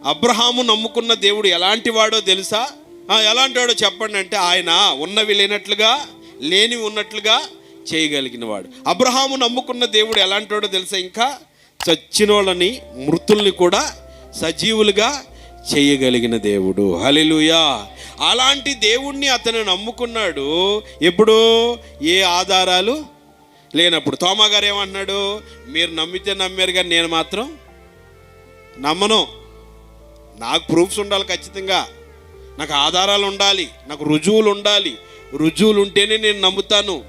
అబ్రహాము నమ్ముకున్న దేవుడు ఎలాంటి వాడో తెలుసా? ఎలాంటి వాడో చెప్పండి అంటే, ఆయన ఉన్నవి లేనట్లుగా లేనివి ఉన్నట్లుగా చేయగలిగిన వాడు. అబ్రహాము నమ్ముకున్న దేవుడు ఎలాంటి వాడో తెలుసా? ఇంకా చచ్చిన వాళ్ళని, మృతుల్ని కూడా సజీవులుగా చేయగలిగిన దేవుడు. హల్లెలూయా. అలాంటి దేవుణ్ణి అతను నమ్ముకున్నాడు. ఎప్పుడు? ఏ ఆధారాలు లేనప్పుడు. తోమా గారు ఏమంటున్నాడు? మీరు నమ్మితే నమ్మారు కానీ నేను మాత్రం నమ్మను. నాకు ప్రూఫ్స్ ఉండాలి, ఖచ్చితంగా నాకు ఆధారాలు ఉండాలి, నాకు రుజువులు ఉండాలి, రుజువులు ఉంటేనే నేను నమ్ముతాను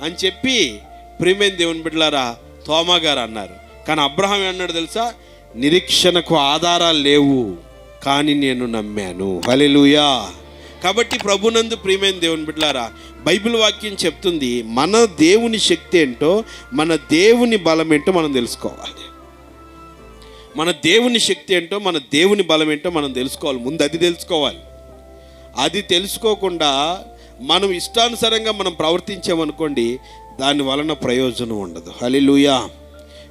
అని చెప్పి ప్రియమైన దేవుని బిడ్డలారా తోమా గారు అన్నారు. కానీ అబ్రహాం ఏమన్నాడు తెలుసా? నిరీక్షణకు ఆధారాలు లేవు కానీ నేను నమ్మాను. హల్లెలూయా. కాబట్టి ప్రభునందు ప్రియమైన దేవుని బిడ్డలారా, బైబిల్ వాక్యం చెప్తుంది మన దేవుని శక్తి ఏంటో, మన దేవుని బలం ఏంటో మనం తెలుసుకోవాలి. మన దేవుని శక్తి ఏంటో, మన దేవుని బలం ఏంటో మనం తెలుసుకోవాలి. ముందు అది తెలుసుకోవాలి. అది తెలుసుకోకుండా మనం ఇష్టానుసారంగా మనం ప్రవర్తించామనుకోండి, దాని వలన ప్రయోజనం ఉండదు. హల్లెలూయా,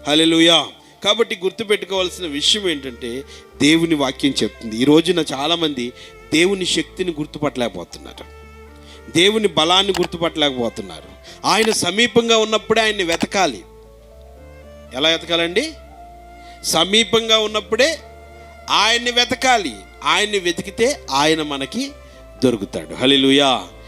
హల్లెలూయా. కాబట్టి గుర్తుపెట్టుకోవాల్సిన విషయం ఏంటంటే, దేవుని వాక్యం చెప్తుంది. ఈ రోజున చాలామంది దేవుని శక్తిని గుర్తుపట్టలేకపోతున్నారు, దేవుని బలాన్ని గుర్తుపట్టలేకపోతున్నారు. ఆయన సమీపంగా ఉన్నప్పుడే ఆయన్ని వెతకాలి. ఎలా వెతకాలండి? సమీపంగా ఉన్నప్పుడే ఆయన్ని వెతకాలి. ఆయన్ని వెతికితే ఆయన మనకి దొరుకుతాడు. హల్లెలూయా.